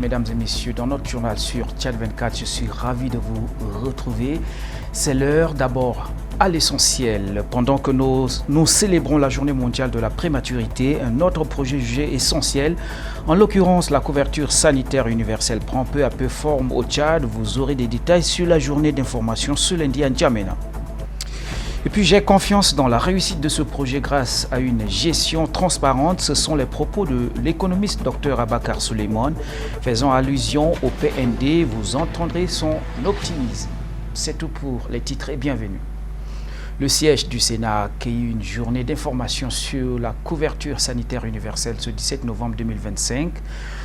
mesdames et messieurs, dans notre journal sur Tchad 24. Je suis ravi de vous retrouver. C'est l'heure d'abord à l'essentiel. Pendant que nous célébrons la journée mondiale de la prématurité, un autre projet jugé essentiel, en l'occurrence la couverture sanitaire universelle, prend peu à peu forme au Tchad. Vous aurez des détails sur la journée d'information ce lundi à N'Djamena. Et puis j'ai confiance dans la réussite de ce projet grâce à une gestion transparente. Ce sont les propos de l'économiste Dr Abakar Suleiman faisant allusion au PND. Vous entendrez son optimisme. C'est tout pour les titres et bienvenue. Le siège du Sénat a accueilli une journée d'information sur la couverture sanitaire universelle ce 17 novembre 2025.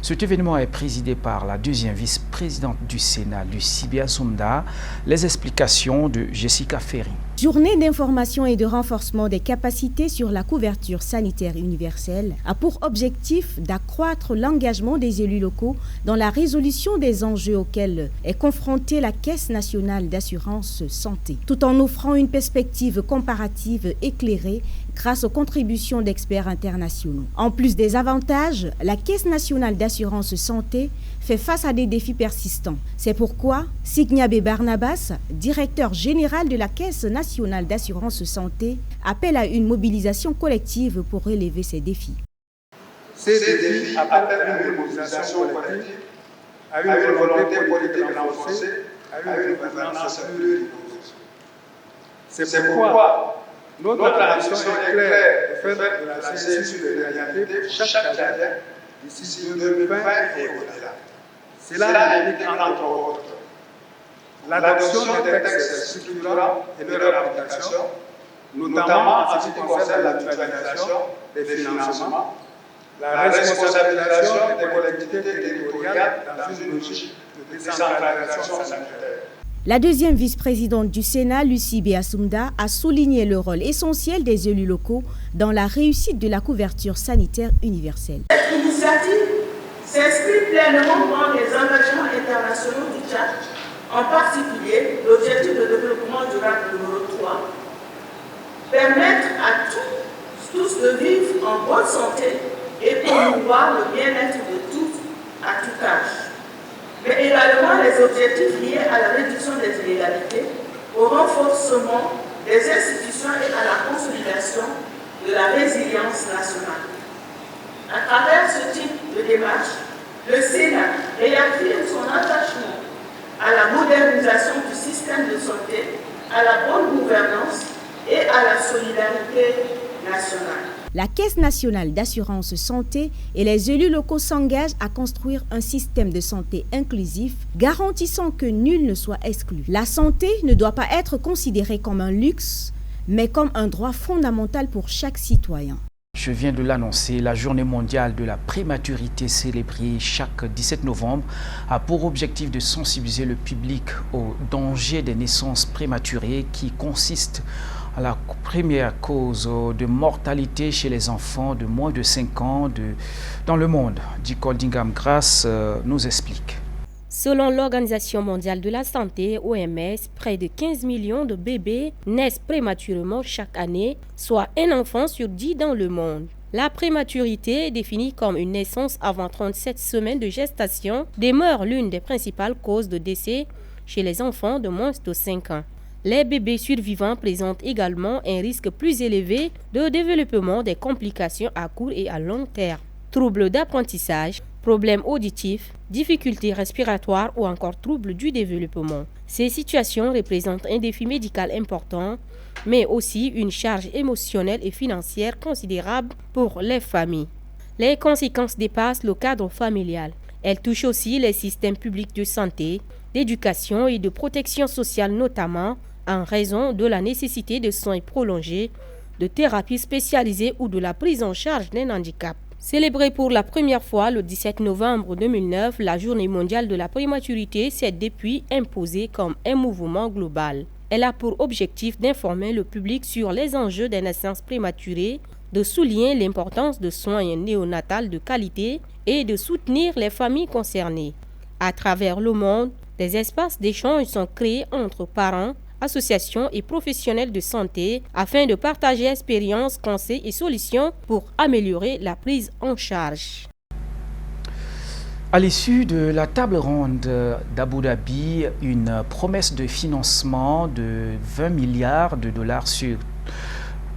Cet événement est présidé par la deuxième vice-présidente du Sénat, Lucie Biassoumda. Les explications de Jessica Ferry. Journée d'information et de renforcement des capacités sur la couverture sanitaire universelle a pour objectif d'accroître l'engagement des élus locaux dans la résolution des enjeux auxquels est confrontée la Caisse nationale d'assurance santé, tout en offrant une perspective comparative éclairée grâce aux contributions d'experts internationaux. En plus des avantages, la Caisse nationale d'assurance santé fait face à des défis persistants. C'est pourquoi Signabe Barnabas, directeur général de la Caisse nationale d'assurance santé, appelle à une mobilisation collective pour relever ces défis. Ces défis appellent une mobilisation collective, à une volonté politique renforcée, à une gouvernance plus rigoureuse. C'est pourquoi notre ambition est claire de faire de la CSU de réalité pour chaque Tchadien d'ici 2020 et au-delà. Cela implique entre autres l'adoption des textes structurants et de leur application, notamment en ce qui concerne la mutualisation des financements, la responsabilisation des collectivités territoriales dans une logique de décentralisation sanitaire. La deuxième vice-présidente du Sénat, Lucie Biassoumda, a souligné le rôle essentiel des élus locaux dans la réussite de la couverture sanitaire universelle. Cette initiative s'inscrit pleinement dans les engagements internationaux du Tchad, en particulier l'objectif de développement durable numéro 3, permettre à tous de vivre en bonne santé et promouvoir le bien-être de tous à tout âge, mais également les objectifs liés à la réduction des inégalités, au renforcement des institutions et à la consolidation de la résilience nationale. À travers ce type de démarche, le Sénat réaffirme son attachement à la modernisation du système de santé, à la bonne gouvernance et à la solidarité nationale. La Caisse nationale d'assurance santé et les élus locaux s'engagent à construire un système de santé inclusif, garantissant que nul ne soit exclu. La santé ne doit pas être considérée comme un luxe, mais comme un droit fondamental pour chaque citoyen. Je viens de l'annoncer, la journée mondiale de la prématurité célébrée chaque 17 novembre a pour objectif de sensibiliser le public au danger des naissances prématurées qui consiste à la première cause de mortalité chez les enfants de moins de 5 ans dans le monde. Dicole Dingam Grace nous explique. Selon l'Organisation mondiale de la santé, OMS, près de 15 millions de bébés naissent prématurément chaque année, soit un enfant sur 10 dans le monde. La prématurité, définie comme une naissance avant 37 semaines de gestation, demeure l'une des principales causes de décès chez les enfants de moins de 5 ans. Les bébés survivants présentent également un risque plus élevé de développement des complications à court et à long terme. Troubles d'apprentissage, problèmes auditifs, difficultés respiratoires ou encore troubles du développement. Ces situations représentent un défi médical important, mais aussi une charge émotionnelle et financière considérable pour les familles. Les conséquences dépassent le cadre familial. Elles touchent aussi les systèmes publics de santé, d'éducation et de protection sociale notamment, en raison de la nécessité de soins prolongés, de thérapies spécialisées ou de la prise en charge d'un handicap. Célébrée pour la première fois le 17 novembre 2009, la Journée mondiale de la prématurité s'est depuis imposée comme un mouvement global. Elle a pour objectif d'informer le public sur les enjeux des naissances prématurées, de souligner l'importance de soins néonatals de qualité et de soutenir les familles concernées. À travers le monde, des espaces d'échange sont créés entre parents, associations et professionnels de santé afin de partager expériences, conseils et solutions pour améliorer la prise en charge. À l'issue de la table ronde d'Abu Dhabi, une promesse de financement de 20 milliards de dollars sur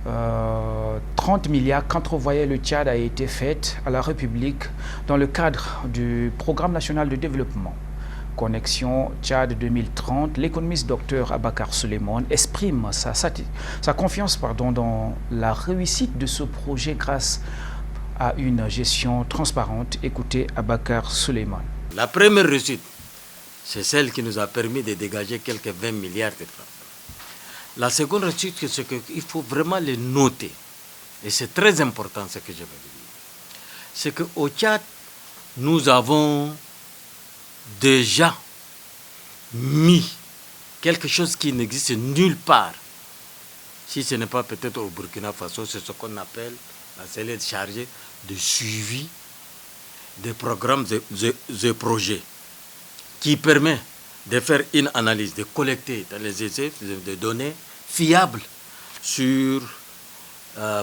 30 milliards qu'entrevoyait le Tchad a été faite à la République dans le cadre du Programme national de développement. Connexion Tchad 2030, l'économiste Dr Abakar Suleiman exprime sa confiance dans la réussite de ce projet grâce à une gestion transparente. Écoutez Abakar Suleiman. La première réussite, c'est celle qui nous a permis de dégager quelques 20 milliards de francs. La seconde réussite, c'est qu'il faut vraiment le noter, et c'est très important ce que je vais dire, c'est qu'au Tchad, nous avons déjà mis quelque chose qui n'existe nulle part. Si ce n'est pas peut-être au Burkina Faso, c'est ce qu'on appelle la cellule chargée de suivi des programmes et projets qui permet de faire une analyse, de collecter dans les essais des données fiables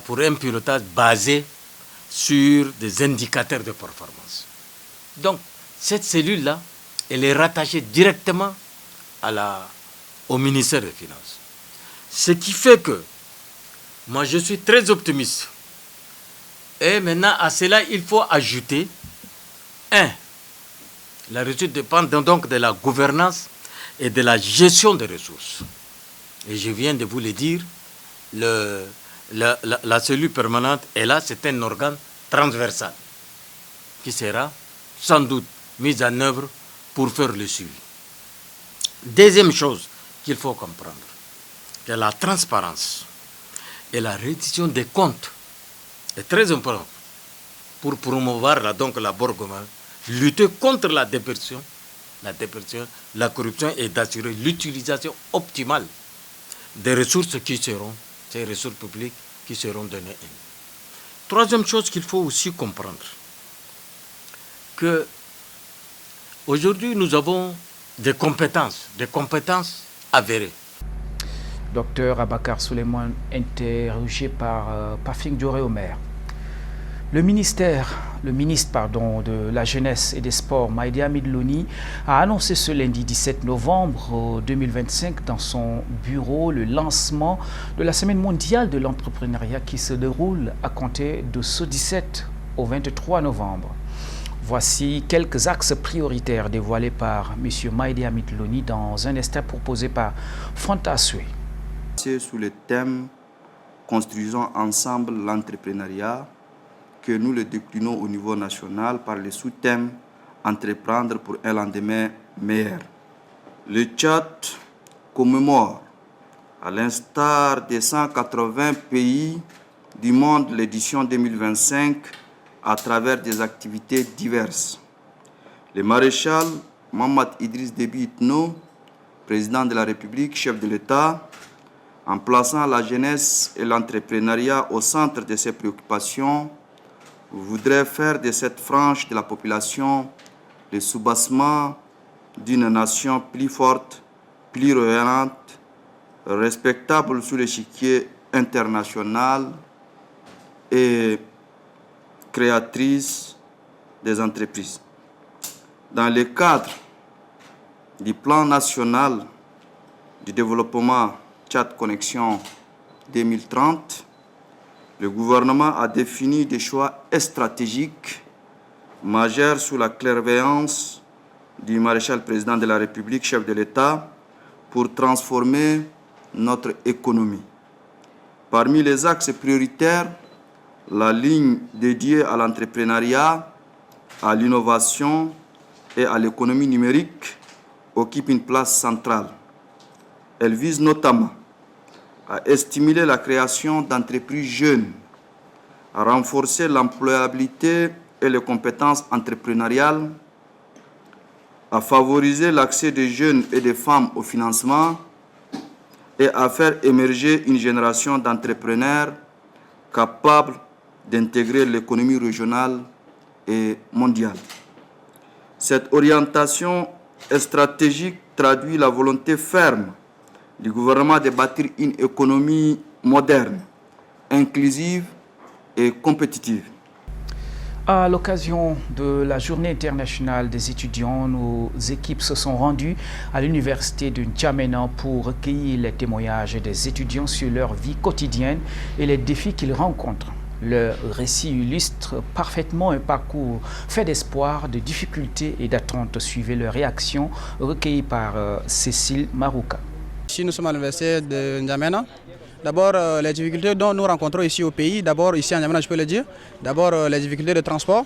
pour un pilotage basé sur des indicateurs de performance. Donc, cette cellule-là, elle est rattachée directement au ministère des Finances. Ce qui fait que moi, je suis très optimiste. Et maintenant, à cela, il faut ajouter la réussite dépend donc de la gouvernance et de la gestion des ressources. Et je viens de vous le dire, la cellule permanente est là, c'est un organe transversal qui sera sans doute mis en œuvre pour faire le suivi. Deuxième chose qu'il faut comprendre, que la transparence et la reddition des comptes est très important pour promouvoir la bonne gouvernance, lutter contre la déperdition, la corruption et d'assurer l'utilisation optimale des ressources ces ressources publiques qui seront données. Troisième chose qu'il faut aussi comprendre, que aujourd'hui nous avons des compétences avérées. Docteur Abakar Suleiman, interrogé par Pafing Dioré-Omer. Le ministre de la Jeunesse et des Sports, Maïdi Hamid Loni, a annoncé ce lundi 17 novembre 2025 dans son bureau le lancement de la Semaine mondiale de l'entrepreneuriat qui se déroule à compter de ce 17 au 23 novembre. Voici quelques axes prioritaires dévoilés par M. Maïdi Hamid Loni dans un extrait proposé par Fanta Aswe. Sous le thème « Construisons ensemble l'entrepreneuriat », que nous le déclinons au niveau national par le sous-thème « Entreprendre pour un lendemain meilleur ». Le Tchad commémore, à l'instar des 180 pays du monde, l'édition 2025 à travers des activités diverses. Le maréchal Mohamed Idriss Déby Itno, président de la République, chef de l'État, en plaçant la jeunesse et l'entrepreneuriat au centre de ses préoccupations, voudrait faire de cette frange de la population le soubassement d'une nation plus forte, plus rayonnante, respectable sous l'échiquier international et créatrice des entreprises. Dans le cadre du plan national du développement Tchad Connexion 2030, le gouvernement a défini des choix stratégiques majeurs sous la clairvoyance du maréchal président de la République, chef de l'État, pour transformer notre économie. Parmi les axes prioritaires, la ligne dédiée à l'entrepreneuriat, à l'innovation et à l'économie numérique occupe une place centrale. Elle vise notamment à stimuler la création d'entreprises jeunes, à renforcer l'employabilité et les compétences entrepreneuriales, à favoriser l'accès des jeunes et des femmes au financement et à faire émerger une génération d'entrepreneurs capables d'intégrer l'économie régionale et mondiale. Cette orientation stratégique traduit la volonté ferme du gouvernement de bâtir une économie moderne, inclusive et compétitive. À l'occasion de la journée internationale des étudiants, nos équipes se sont rendues à l'université de N'Djamena pour recueillir les témoignages des étudiants sur leur vie quotidienne et les défis qu'ils rencontrent. Leur récit illustre parfaitement un parcours fait d'espoir, de difficultés et d'attentes. Suivez leurs réactions recueillies par Cécile Marouka. Ici, nous sommes à l'université de N'Djamena. D'abord, les difficultés dont nous rencontrons ici au pays, d'abord ici à N'Djamena, je peux le dire, d'abord les difficultés de transport.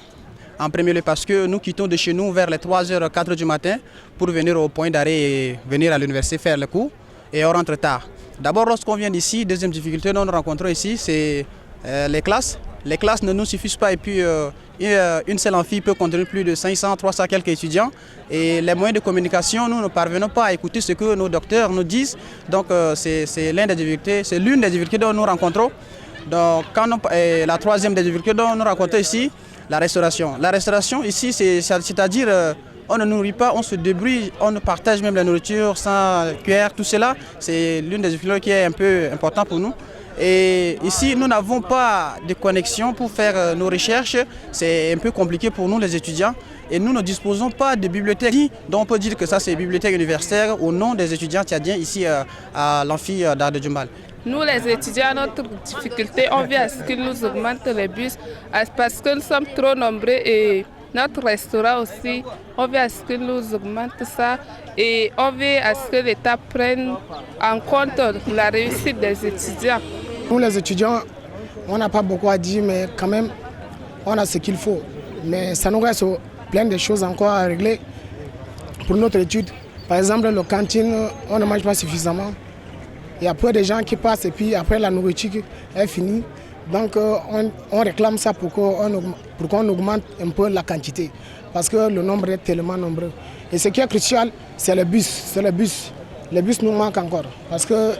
En premier lieu parce que nous quittons de chez nous vers les 3h, 4h du matin pour venir au point d'arrêt et venir à l'université faire le cours et on rentre tard. D'abord, lorsqu'on vient d'ici, deuxième difficulté dont nous rencontrons ici, c'est les classes. Les classes ne nous suffisent pas et puis une seule amphi peut contenir plus de 500, 300 quelques étudiants. Et les moyens de communication, nous ne parvenons pas à écouter ce que nos docteurs nous disent. Donc c'est l'une des difficultés dont nous rencontrons. Donc, la troisième des difficultés dont nous rencontrons ici, la restauration. La restauration ici, c'est-à-dire on ne nourrit pas, on se débrouille, on ne partage même la nourriture sans cuillère, tout cela. C'est l'une des difficultés qui est un peu importante pour nous. Et ici, nous n'avons pas de connexion pour faire nos recherches. C'est un peu compliqué pour nous, les étudiants. Et nous ne disposons pas de bibliothèque. Donc on peut dire que ça, c'est bibliothèque universitaire au nom des étudiants tchadiens ici à l'amphi d'Art de Djumbal. Nous, les étudiants, notre difficulté, on vient à ce qu'ils nous augmentent les bus parce que nous sommes trop nombreux et notre restaurant aussi, on veut à ce qu'ils nous augmentent ça et on veut à ce que l'État prenne en compte la réussite des étudiants. Nous les étudiants, on n'a pas beaucoup à dire, mais quand même, on a ce qu'il faut. Mais ça nous reste plein de choses encore à régler pour notre étude. Par exemple, la cantine, on ne mange pas suffisamment. Il y a peu de gens qui passent et puis après la nourriture est finie. Donc on réclame ça pour qu'on augmente un peu la quantité. Parce que le nombre est tellement nombreux. Et ce qui est crucial, c'est le bus. Les bus nous manquent encore. Parce que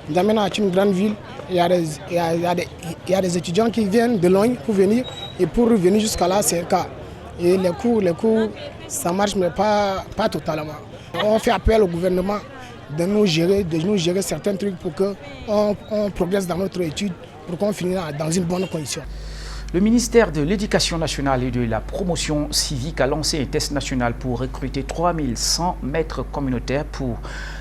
N'Djamena est une grande ville. Il y a des étudiants qui viennent de loin pour venir. Et pour venir jusqu'à là, c'est un cas. Et les cours, ça marche, mais pas totalement. On fait appel au gouvernement de nous gérer certains trucs pour qu'on progresse dans notre étude, pour qu'on finisse dans une bonne condition. Le ministère de l'Éducation nationale et de la promotion civique a lancé un test national pour recruter 3100 maîtres communautaires pour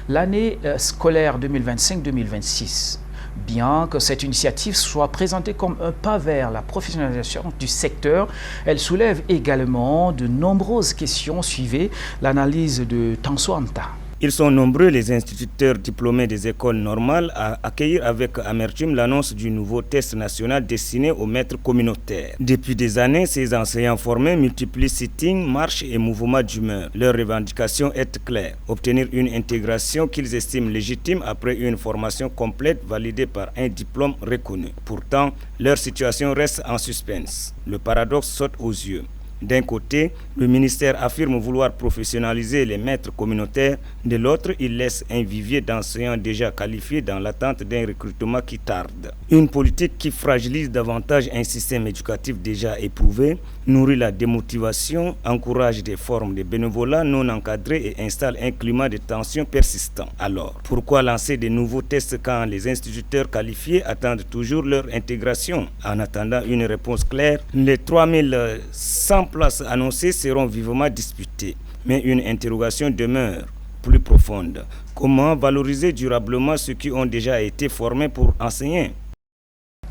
l'année scolaire 2025-2026. Bien que cette initiative soit présentée comme un pas vers la professionnalisation du secteur, elle soulève également de nombreuses questions. Suivez l'analyse de Tanso Anta. Ils sont nombreux les instituteurs diplômés des écoles normales à accueillir avec amertume l'annonce du nouveau test national destiné aux maîtres communautaires. Depuis des années, ces enseignants formés multiplient sittings, marches et mouvements d'humeur. Leur revendication est claire, obtenir une intégration qu'ils estiment légitime après une formation complète validée par un diplôme reconnu. Pourtant, leur situation reste en suspense. Le paradoxe saute aux yeux. D'un côté, le ministère affirme vouloir professionnaliser les maîtres communautaires. De l'autre, il laisse un vivier d'enseignants déjà qualifiés dans l'attente d'un recrutement qui tarde. Une politique qui fragilise davantage un système éducatif déjà éprouvé, nourrit la démotivation, encourage des formes de bénévolat non encadrées et installe un climat de tension persistant. Alors, pourquoi lancer de nouveaux tests quand les instituteurs qualifiés attendent toujours leur intégration? En attendant une réponse claire, les 3100 places annoncées seront vivement disputées. Mais une interrogation demeure plus profonde. Comment valoriser durablement ceux qui ont déjà été formés pour enseigner?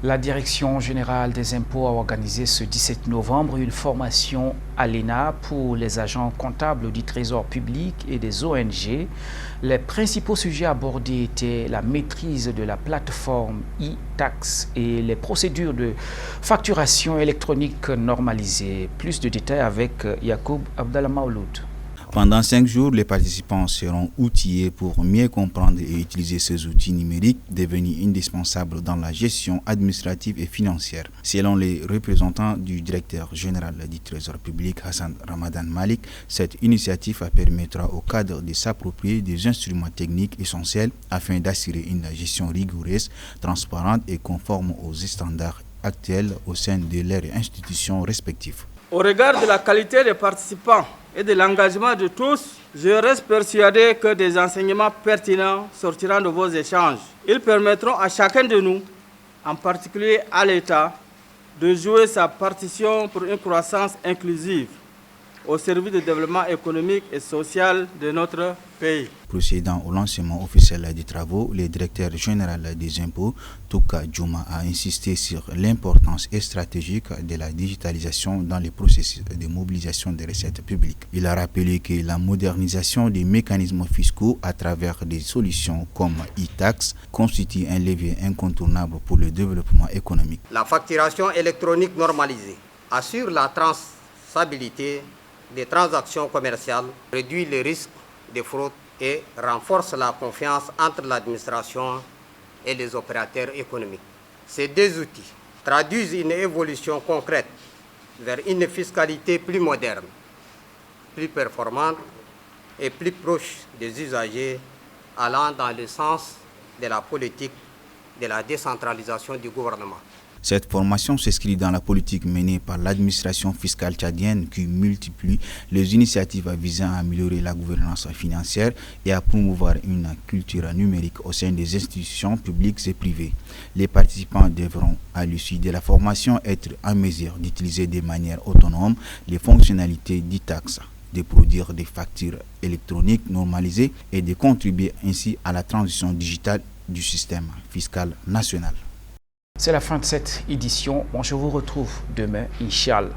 La Direction générale des impôts a organisé ce 17 novembre une formation à l'ENA pour les agents comptables du Trésor public et des ONG. Les principaux sujets abordés étaient la maîtrise de la plateforme e-tax et les procédures de facturation électronique normalisées. Plus de détails avec Yacoub Abdallah Maouloud. Pendant 5 jours, les participants seront outillés pour mieux comprendre et utiliser ces outils numériques devenus indispensables dans la gestion administrative et financière. Selon les représentants du directeur général du Trésor public, Hassan Ramadan Malik, cette initiative permettra au cadre de s'approprier des instruments techniques essentiels afin d'assurer une gestion rigoureuse, transparente et conforme aux standards actuels au sein de leurs institutions respectives. Au regard de la qualité des participants et de l'engagement de tous, je reste persuadé que des enseignements pertinents sortiront de vos échanges. Ils permettront à chacun de nous, en particulier à l'État, de jouer sa partition pour une croissance inclusive au service du développement économique et social de notre pays. Procédant au lancement officiel des travaux, le directeur général des impôts, Touka Djouma, a insisté sur l'importance stratégique de la digitalisation dans les processus de mobilisation des recettes publiques. Il a rappelé que la modernisation des mécanismes fiscaux à travers des solutions comme e-tax constitue un levier incontournable pour le développement économique. La facturation électronique normalisée assure la traçabilité des transactions commerciales, réduit les risques de fraude et renforce la confiance entre l'administration et les opérateurs économiques. Ces deux outils traduisent une évolution concrète vers une fiscalité plus moderne, plus performante et plus proche des usagers, allant dans le sens de la politique de la décentralisation du gouvernement. Cette formation s'inscrit dans la politique menée par l'administration fiscale tchadienne qui multiplie les initiatives visant à améliorer la gouvernance financière et à promouvoir une culture numérique au sein des institutions publiques et privées. Les participants devront, à l'issue de la formation, être en mesure d'utiliser de manière autonome les fonctionnalités d'e-tax, de produire des factures électroniques normalisées et de contribuer ainsi à la transition digitale du système fiscal national. C'est la fin de cette édition. Bon, je vous retrouve demain, Inch'Allah.